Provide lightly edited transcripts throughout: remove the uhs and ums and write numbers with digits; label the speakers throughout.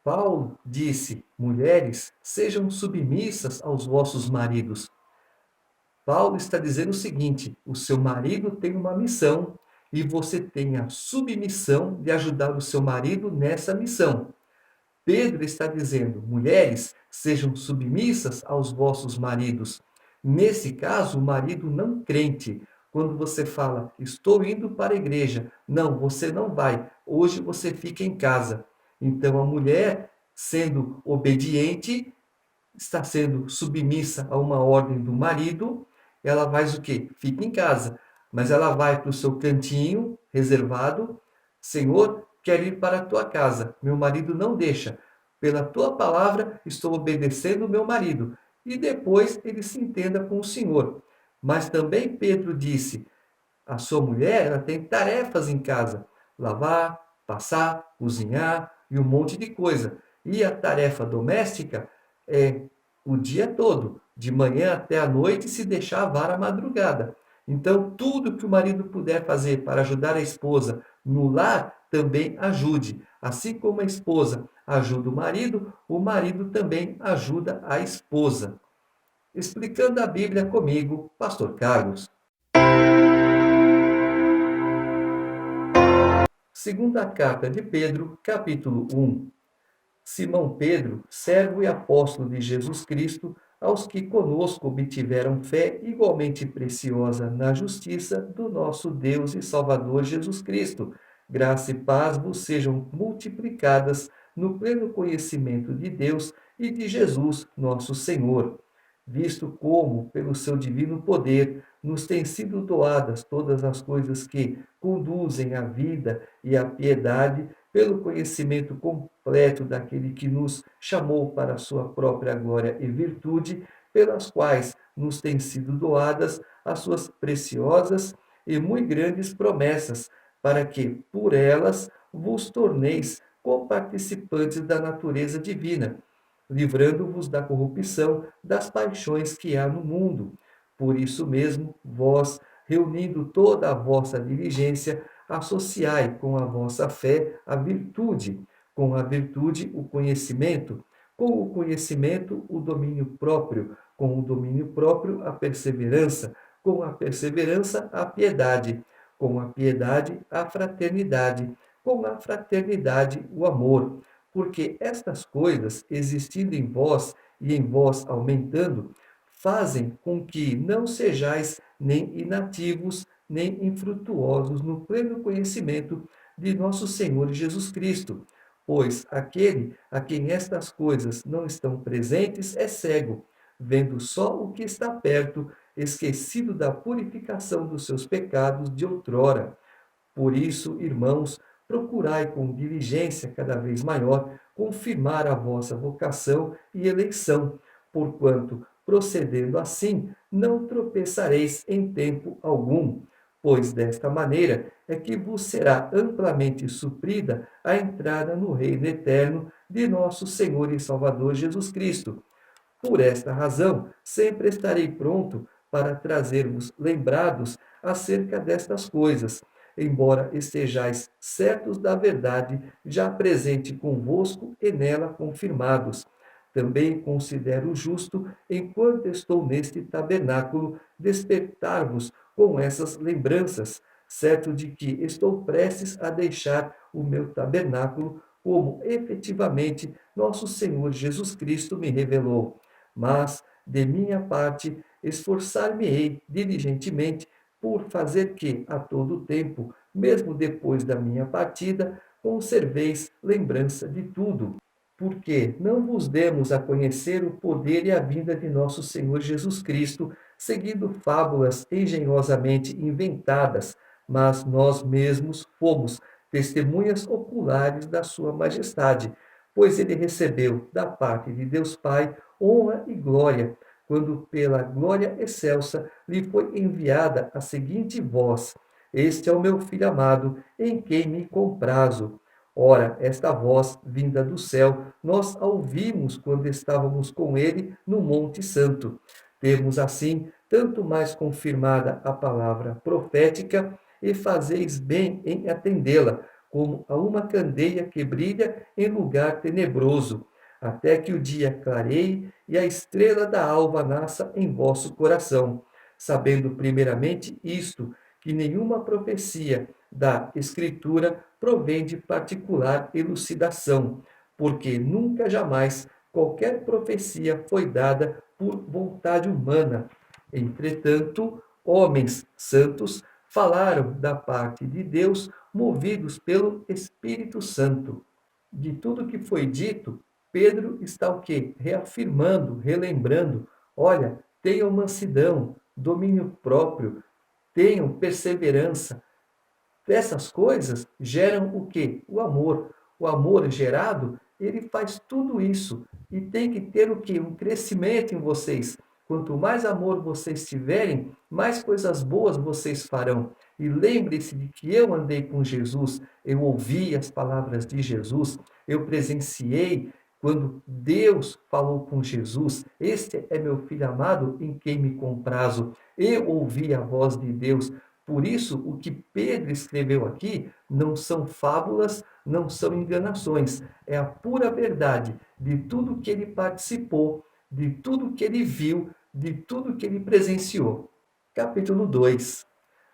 Speaker 1: Paulo disse: mulheres, sejam submissas aos vossos maridos. Paulo está dizendo o seguinte: o seu marido tem uma missão e você tem a submissão de ajudar o seu marido nessa missão. Pedro está dizendo: mulheres, sejam submissas aos vossos maridos. Nesse caso, o marido não crente. Quando você fala, estou indo para a igreja. Não, você não vai. Hoje você fica em casa. Então, a mulher, sendo obediente, está sendo submissa a uma ordem do marido, ela faz o quê? Fica em casa. Mas ela vai para o seu cantinho reservado. Senhor, quero ir para a tua casa. Meu marido não deixa. Pela tua palavra, estou obedecendo o meu marido. E depois ele se entenda com o Senhor. Mas também Pedro disse: a sua mulher, ela tem tarefas em casa: lavar, passar, cozinhar e um monte de coisa. E a tarefa doméstica é o dia todo, de manhã até a noite, se deixar a vara madrugada. Então, tudo que o marido puder fazer para ajudar a esposa no lar, também ajude. Assim como a esposa ajuda o marido também ajuda a esposa. Explicando a Bíblia comigo, Pastor Carlos. Segunda carta de Pedro, capítulo 1. Simão Pedro, servo e apóstolo de Jesus Cristo, aos que conosco obtiveram fé igualmente preciosa na justiça do nosso Deus e Salvador Jesus Cristo. Graça e paz vos sejam multiplicadas no pleno conhecimento de Deus e de Jesus, nosso Senhor, visto como, pelo seu divino poder, nos têm sido doadas todas as coisas que conduzem à vida e à piedade, pelo conhecimento completo daquele que nos chamou para a sua própria glória e virtude, pelas quais nos têm sido doadas as suas preciosas e muito grandes promessas, para que, por elas, vos torneis coparticipantes da natureza divina, livrando-vos da corrupção das paixões que há no mundo. Por isso mesmo, vós, reunindo toda a vossa diligência, associai com a vossa fé a virtude, com a virtude o conhecimento, com o conhecimento o domínio próprio, com o domínio próprio a perseverança, com a perseverança a piedade, com a piedade a fraternidade, com a fraternidade o amor, porque estas coisas, existindo em vós e em vós aumentando, fazem com que não sejais nem inativos, nem infrutuosos no pleno conhecimento de nosso Senhor Jesus Cristo. Pois aquele a quem estas coisas não estão presentes é cego, vendo só o que está perto, esquecido da purificação dos seus pecados de outrora. Por isso, irmãos, procurai com diligência cada vez maior confirmar a vossa vocação e eleição, porquanto, procedendo assim, não tropeçareis em tempo algum, pois desta maneira é que vos será amplamente suprida a entrada no reino eterno de nosso Senhor e Salvador Jesus Cristo. Por esta razão, sempre estarei pronto para trazer-vos lembrados acerca destas coisas, embora estejais certos da verdade, já presente convosco e nela confirmados. Também considero justo, enquanto estou neste tabernáculo, despertar-vos com essas lembranças, certo de que estou prestes a deixar o meu tabernáculo, como efetivamente nosso Senhor Jesus Cristo me revelou. Mas, de minha parte, esforçar-me-ei diligentemente por fazer que, a todo tempo, mesmo depois da minha partida, conserveis lembrança de tudo. Porque não vos demos a conhecer o poder e a vinda de nosso Senhor Jesus Cristo, seguindo fábulas engenhosamente inventadas, mas nós mesmos fomos testemunhas oculares da sua majestade, pois ele recebeu da parte de Deus Pai honra e glória, quando pela glória excelsa lhe foi enviada a seguinte voz: Este é o meu Filho amado, em quem me comprazo. Ora, esta voz, vinda do céu, nós a ouvimos quando estávamos com ele no Monte Santo. Temos, assim, tanto mais confirmada a palavra profética, e fazeis bem em atendê-la, como a uma candeia que brilha em lugar tenebroso, até que o dia clareie e a estrela da alva nasça em vosso coração, sabendo primeiramente isto, que nenhuma profecia da Escritura provém de particular elucidação, porque nunca jamais qualquer profecia foi dada por vontade humana. Entretanto, homens santos falaram da parte de Deus, movidos pelo Espírito Santo. De tudo que foi dito, Pedro está o quê? Reafirmando, relembrando. Olha, tenham mansidão, domínio próprio, tenham perseverança. Essas coisas geram o quê? O amor. O amor gerado, ele faz tudo isso. E tem que ter o quê? Um crescimento em vocês. Quanto mais amor vocês tiverem, mais coisas boas vocês farão. E lembre-se de que eu andei com Jesus, eu ouvi as palavras de Jesus, eu presenciei quando Deus falou com Jesus: Este é meu filho amado em quem me comprazo. Eu ouvi a voz de Deus. Por isso, o que Pedro escreveu aqui não são fábulas, não são enganações, é a pura verdade de tudo que ele participou, de tudo que ele viu, de tudo que ele presenciou. Capítulo 2.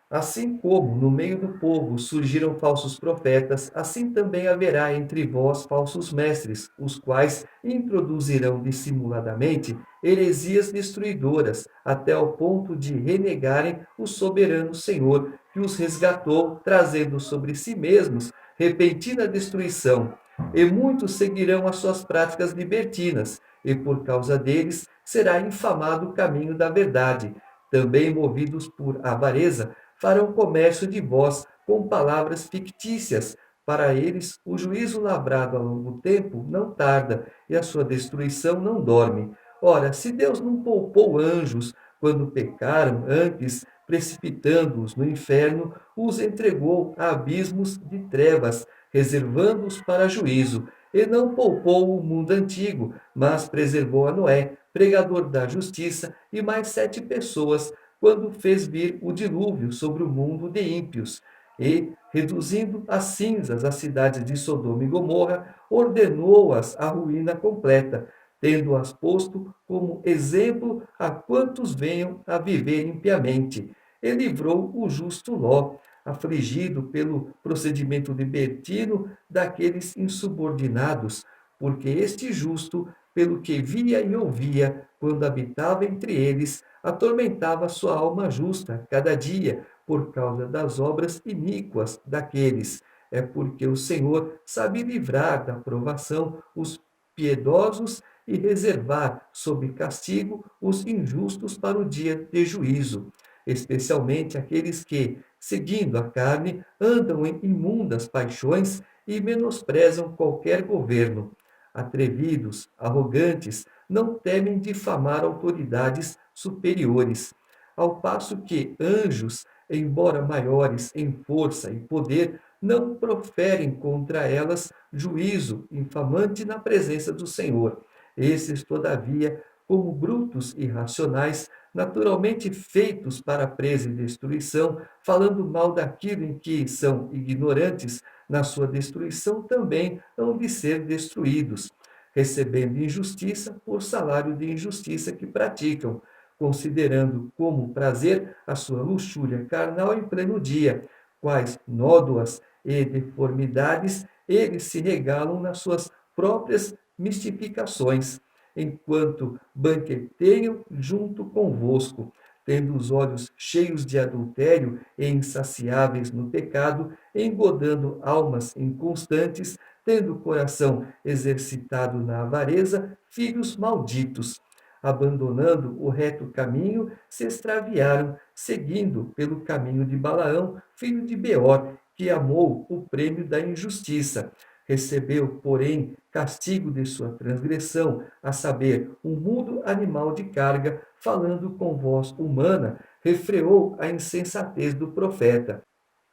Speaker 1: Assim como no meio do povo surgiram falsos profetas, assim também haverá entre vós falsos mestres, os quais introduzirão dissimuladamente heresias destruidoras, até ao ponto de renegarem o soberano Senhor, que os resgatou, trazendo sobre si mesmos repentina destruição. E muitos seguirão as suas práticas libertinas, e por causa deles será infamado o caminho da verdade. Também movidos por avareza, farão comércio de vós com palavras fictícias. Para eles, o juízo lavrado a longo tempo não tarda, e a sua destruição não dorme. Ora, se Deus não poupou anjos quando pecaram, antes, precipitando-os no inferno, os entregou a abismos de trevas, reservando-os para juízo. E não poupou o mundo antigo, mas preservou a Noé, pregador da justiça, e mais 7 pessoas, quando fez vir o dilúvio sobre o mundo de ímpios, e, reduzindo a cinzas as cidades de Sodoma e Gomorra, ordenou-as à ruína completa, tendo-as posto como exemplo a quantos venham a viver impiamente. E livrou o justo Ló, afligido pelo procedimento libertino daqueles insubordinados, porque este justo, pelo que via e ouvia quando habitava entre eles, atormentava sua alma justa cada dia por causa das obras iníquas daqueles. É porque o Senhor sabe livrar da provação os piedosos e reservar sob castigo os injustos para o dia de juízo, especialmente aqueles que, seguindo a carne, andam em imundas paixões e menosprezam qualquer governo. Atrevidos, arrogantes, não temem difamar autoridades superiores, ao passo que anjos, embora maiores em força e poder, não proferem contra elas juízo infamante na presença do Senhor. Esses, todavia, como brutos irracionais, naturalmente feitos para presa e destruição, falando mal daquilo em que são ignorantes, na sua destruição também hão de ser destruídos, recebendo injustiça por salário de injustiça que praticam, considerando como prazer a sua luxúria carnal em pleno dia, quais nódoas e deformidades eles se regalam nas suas próprias mistificações, enquanto banqueteiam junto convosco, tendo os olhos cheios de adultério e insaciáveis no pecado, engodando almas inconstantes, tendo o coração exercitado na avareza, filhos malditos. Abandonando o reto caminho, se extraviaram, seguindo pelo caminho de Balaão, filho de Beor, que amou o prêmio da injustiça. Recebeu, porém, castigo de sua transgressão, a saber, um mudo animal de carga, falando com voz humana, refreou a insensatez do profeta.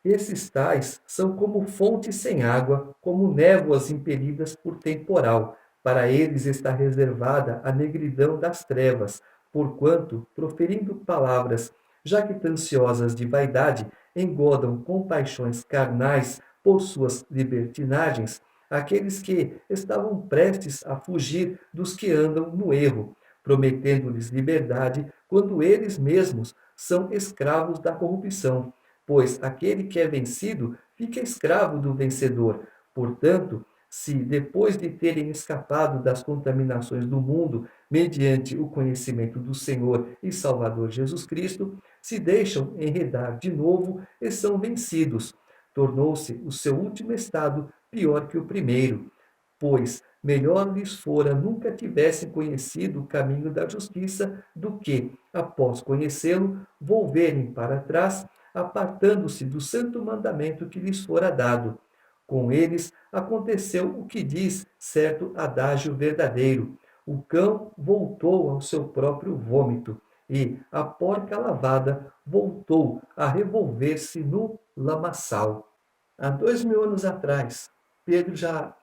Speaker 1: Esses tais são como fontes sem água, como névoas impelidas por temporal. Para eles está reservada a negridão das trevas, porquanto, proferindo palavras jactanciosas de vaidade, engodam com paixões carnais por suas libertinagens aqueles que estavam prestes a fugir dos que andam no erro, prometendo-lhes liberdade quando eles mesmos são escravos da corrupção. Pois aquele que é vencido fica escravo do vencedor. Portanto, se depois de terem escapado das contaminações do mundo, mediante o conhecimento do Senhor e Salvador Jesus Cristo, se deixam enredar de novo e são vencidos, tornou-se o seu último estado pior que o primeiro, pois melhor lhes fora nunca tivessem conhecido o caminho da justiça do que, após conhecê-lo, volverem para trás, apartando-se do santo mandamento que lhes fora dado. Com eles aconteceu o que diz certo adágio verdadeiro: o cão voltou ao seu próprio vômito, e a porca lavada voltou a revolver-se no lamaçal. Há 2000 anos atrás, Pedro já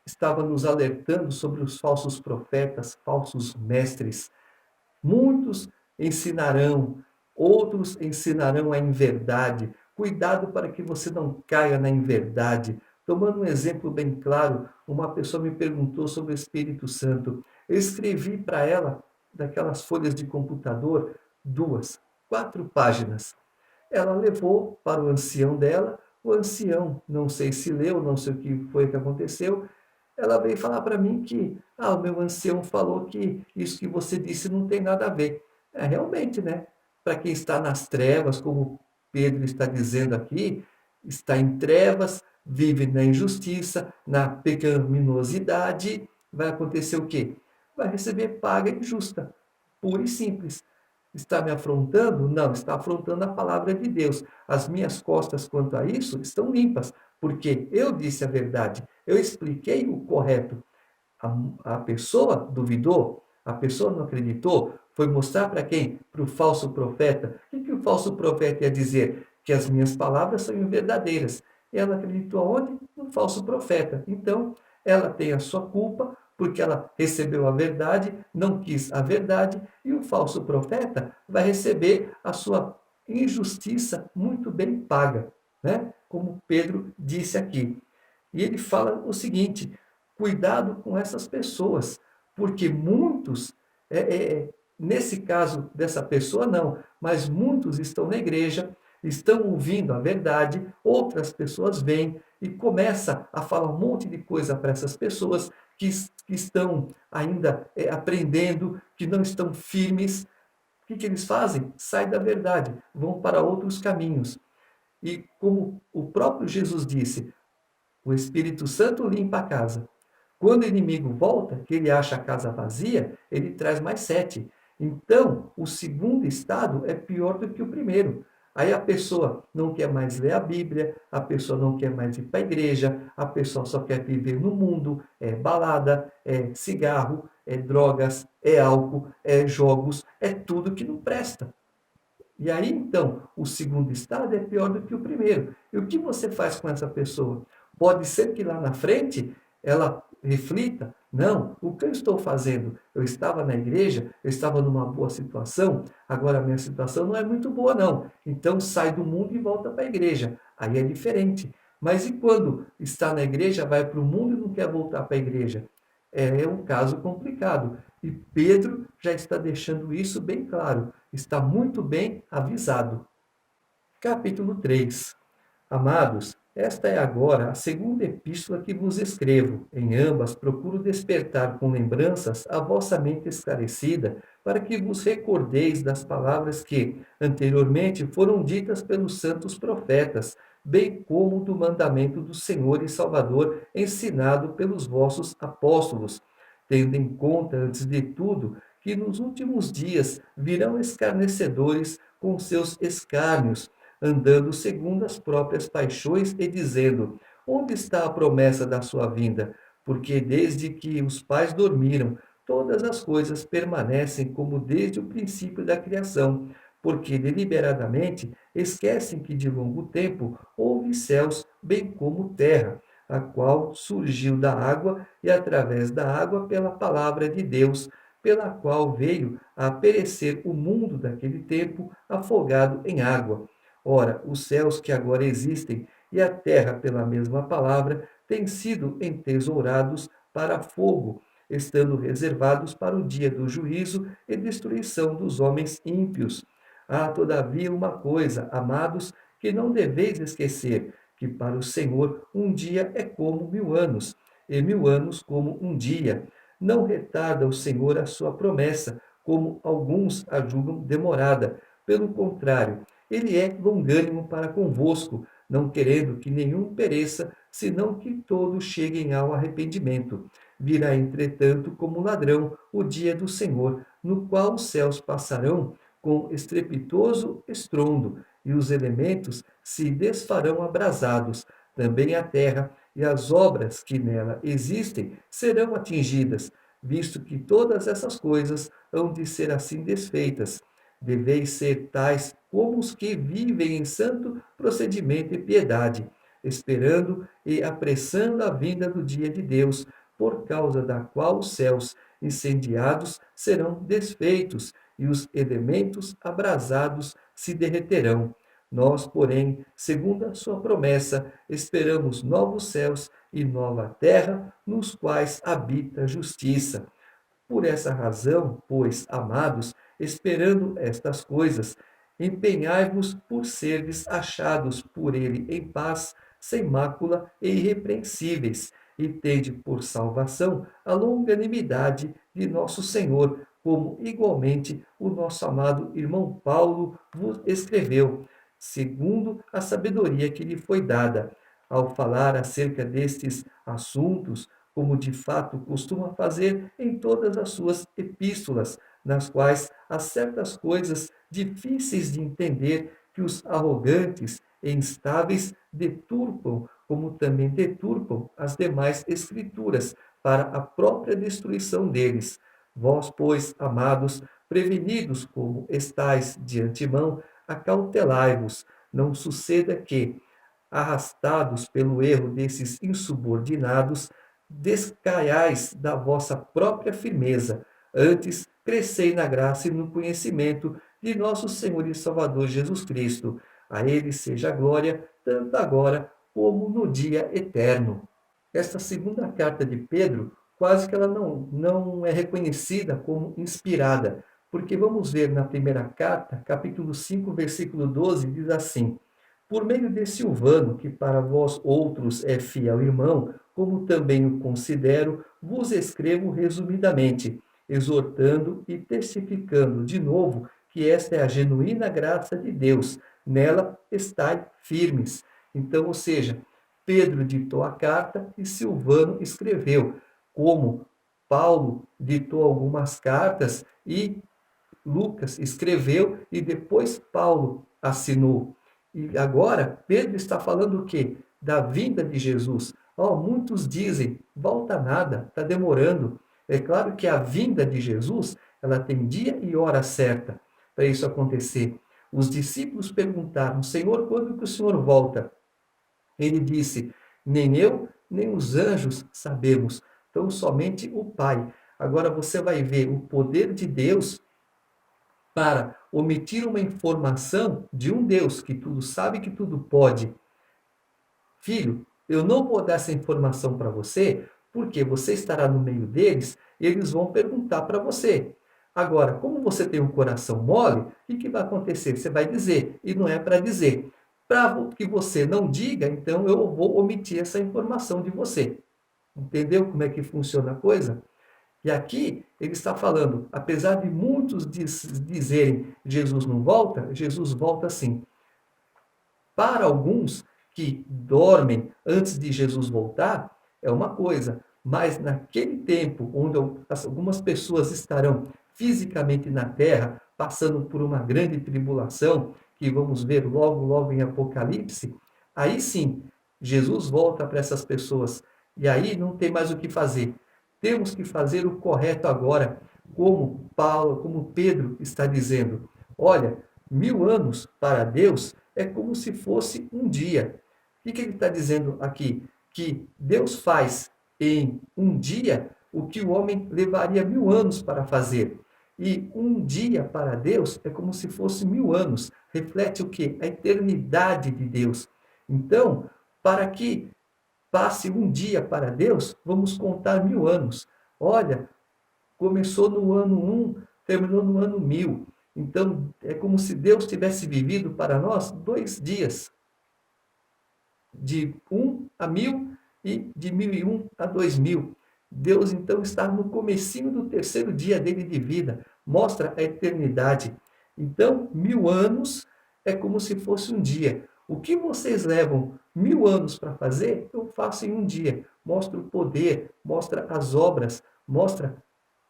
Speaker 1: estava nos alertando sobre os falsos profetas, falsos mestres. Muitos ensinarão, outros ensinarão a inverdade. Cuidado para que você não caia na inverdade. Tomando um exemplo bem claro, uma pessoa me perguntou sobre o Espírito Santo. Eu escrevi para ela, daquelas folhas de computador, 4 páginas. Ela levou para o ancião dela, o ancião, não sei se leu, não sei o que foi que aconteceu, ela veio falar para mim que, o meu ancião falou que isso que você disse não tem nada a ver. É, realmente, né? Para quem está nas trevas, como Pedro está dizendo aqui, está em trevas, vive na injustiça, na pecaminosidade, vai acontecer o quê? Vai receber paga injusta, pura e simples. Está me afrontando? Não, está afrontando a palavra de Deus. As minhas costas quanto a isso estão limpas, porque eu disse a verdade, eu expliquei o correto. A pessoa duvidou, a pessoa não acreditou, foi mostrar para quem? Para o falso profeta. O que o falso profeta ia dizer? Que as minhas palavras são verdadeiras. Ela acreditou aonde? No falso profeta. Então, ela tem a sua culpa, porque ela recebeu a verdade, não quis a verdade, e o falso profeta vai receber a sua injustiça muito bem paga, né? Como Pedro disse aqui. E ele fala o seguinte: cuidado com essas pessoas, porque muitos, nesse caso dessa pessoa não, mas muitos estão na igreja, estão ouvindo a verdade, outras pessoas vêm e começa a falar um monte de coisa para essas pessoas que estão ainda aprendendo, que não estão firmes. O que eles fazem? Saem da verdade, vão para outros caminhos. E como o próprio Jesus disse, o Espírito Santo limpa a casa. Quando o inimigo volta, que ele acha a casa vazia, ele traz mais 7. Então, o segundo estado é pior do que o primeiro. Aí a pessoa não quer mais ler a Bíblia, a pessoa não quer mais ir para a igreja, a pessoa só quer viver no mundo, é balada, é cigarro, é drogas, é álcool, é jogos, é tudo que não presta. E aí, então, o segundo estado é pior do que o primeiro. E o que você faz com essa pessoa? Pode ser que lá na frente ela reflita: não, o que eu estou fazendo? Eu estava na igreja, eu estava numa boa situação, agora a minha situação não é muito boa, não. Então sai do mundo e volta para a igreja. Aí é diferente. Mas e quando está na igreja, vai para o mundo e não quer voltar para a igreja? É um caso complicado. E Pedro já está deixando isso bem claro, está muito bem avisado. Capítulo 3. Amados, esta é agora a segunda epístola que vos escrevo. Em ambas procuro despertar com lembranças a vossa mente esclarecida, para que vos recordeis das palavras que anteriormente foram ditas pelos santos profetas, bem como do mandamento do Senhor e Salvador ensinado pelos vossos apóstolos, tendo em conta, antes de tudo, que nos últimos dias virão escarnecedores com seus escárnios, andando segundo as próprias paixões e dizendo: onde está a promessa da sua vinda? Porque desde que os pais dormiram, todas as coisas permanecem como desde o princípio da criação, porque deliberadamente esquecem que de longo tempo houve céus, bem como terra, a qual surgiu da água e através da água pela palavra de Deus, pela qual veio a perecer o mundo daquele tempo afogado em água. Ora, os céus que agora existem e a terra, pela mesma palavra, têm sido entesourados para fogo, estando reservados para o dia do juízo e destruição dos homens ímpios. Há, todavia, uma coisa, amados, que não deveis esquecer, que para o Senhor um dia é como 1000 anos, e 1000 anos como um dia. Não retarda o Senhor a sua promessa, como alguns a julgam demorada. Pelo contrário, ele é longânimo para convosco, não querendo que nenhum pereça, senão que todos cheguem ao arrependimento. Virá, entretanto, como ladrão o dia do Senhor, no qual os céus passarão com estrepitoso estrondo, e os elementos se desfarão abrasados. Também a terra e as obras que nela existem serão atingidas, visto que todas essas coisas hão de ser assim desfeitas. Deveis ser tais como os que vivem em santo procedimento e piedade, esperando e apressando a vinda do dia de Deus, por causa da qual os céus incendiados serão desfeitos e os elementos abrasados se derreterão. Nós, porém, segundo a sua promessa, esperamos novos céus e nova terra, nos quais habita a justiça. Por essa razão, pois, amados, esperando estas coisas, empenhai-vos por serdes achados por ele em paz, sem mácula e irrepreensíveis, e tende por salvação a longanimidade de nosso Senhor, como igualmente o nosso amado irmão Paulo vos escreveu, segundo a sabedoria que lhe foi dada, ao falar acerca destes assuntos, como de fato costuma fazer em todas as suas epístolas, nas quais há certas coisas difíceis de entender que os arrogantes e instáveis deturpam, como também deturpam as demais escrituras, para a própria destruição deles. Vós, pois, amados, prevenidos como estáis de antemão, acautelai-vos, não suceda que, arrastados pelo erro desses insubordinados, descaiais da vossa própria firmeza. Antes, crescei na graça e no conhecimento de nosso Senhor e Salvador Jesus Cristo. A ele seja a glória, tanto agora como no dia eterno. Esta segunda carta de Pedro, quase que ela não é reconhecida como inspirada, porque vamos ver na primeira carta, capítulo 5, versículo 12, diz assim: por meio de Silvano, que para vós outros é fiel irmão, como também o considero, vos escrevo resumidamente, exortando e testificando de novo que esta é a genuína graça de Deus, nela estai firmes. Então, ou seja, Pedro ditou a carta e Silvano escreveu, como Paulo ditou algumas cartas e Lucas escreveu e depois Paulo assinou. E agora Pedro está falando o quê? Da vinda de Jesus. Oh, muitos dizem, volta nada, está demorando. É claro que a vinda de Jesus, ela tem dia e hora certa para isso acontecer. Os discípulos perguntaram, Senhor, quando que o Senhor volta? Ele disse, nem eu, nem os anjos sabemos, então somente o Pai. Agora você vai ver o poder de Deus para omitir uma informação de um Deus que tudo sabe, que tudo pode. Filho, eu não vou dar essa informação para você, porque você estará no meio deles e eles vão perguntar para você. Agora, como você tem um coração mole, o que vai acontecer? Você vai dizer, e não é para dizer. Para que você não diga, então eu vou omitir essa informação de você. Entendeu como é que funciona a coisa? E aqui ele está falando, apesar de muitos dizerem Jesus não volta, Jesus volta sim. Para alguns que dormem antes de Jesus voltar, é uma coisa, mas naquele tempo onde algumas pessoas estarão fisicamente na terra, passando por uma grande tribulação, que vamos ver logo, logo em Apocalipse, aí sim, Jesus volta para essas pessoas. E aí não tem mais o que fazer. Temos que fazer o correto agora, como Paulo, como Pedro está dizendo. Olha, 1000 anos para Deus é como se fosse um dia. O que ele está dizendo aqui? Que Deus faz em um dia o que o homem levaria 1000 anos para fazer. E um dia para Deus é como se fosse 1000 anos. Reflete o quê? A eternidade de Deus. Então, Para que passe um dia para Deus, vamos contar 1000 anos. Olha, começou no ano 1, terminou no ano 1000. Então, é como se Deus tivesse vivido para nós 2 dias, de 1 a 1000 e de 1001 a 2000. Deus, então, está no comecinho do terceiro dia dele de vida, mostra a eternidade. Então, 1000 anos é como se fosse um dia. O que vocês levam 1000 anos para fazer, eu faço em um dia. Mostra o poder, mostra as obras, mostra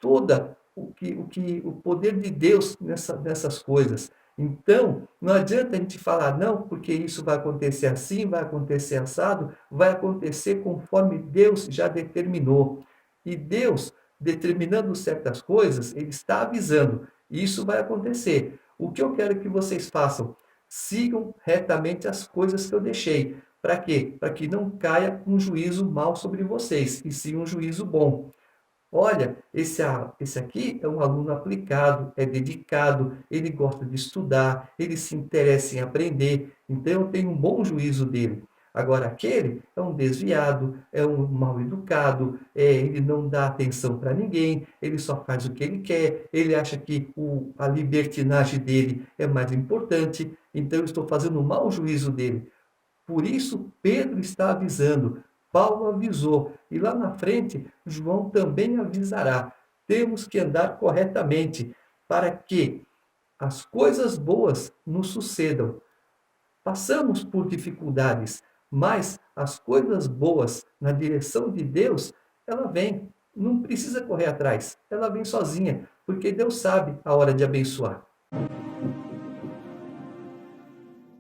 Speaker 1: toda o poder de Deus nessas coisas. Então, não adianta a gente falar, não, porque isso vai acontecer assim, vai acontecer assado, vai acontecer conforme Deus já determinou. E Deus, determinando certas coisas, Ele está avisando, isso vai acontecer. O que eu quero que vocês façam? Sigam retamente as coisas que eu deixei. Para quê? Para que não caia um juízo mal sobre vocês, e sim um juízo bom. Olha, esse aqui é um aluno aplicado, é dedicado, ele gosta de estudar, ele se interessa em aprender, então eu tenho um bom juízo dele. Agora, aquele é um desviado, é um mal educado, ele não dá atenção para ninguém, ele só faz o que ele quer, ele acha que a libertinagem dele é mais importante, então eu estou fazendo um mau juízo dele. Por isso, Pedro está avisando, Paulo avisou, e lá na frente, João também avisará. Temos que andar corretamente para que as coisas boas nos sucedam. Passamos por dificuldades, mas as coisas boas na direção de Deus, ela vem. Não precisa correr atrás, ela vem sozinha, porque Deus sabe a hora de abençoar.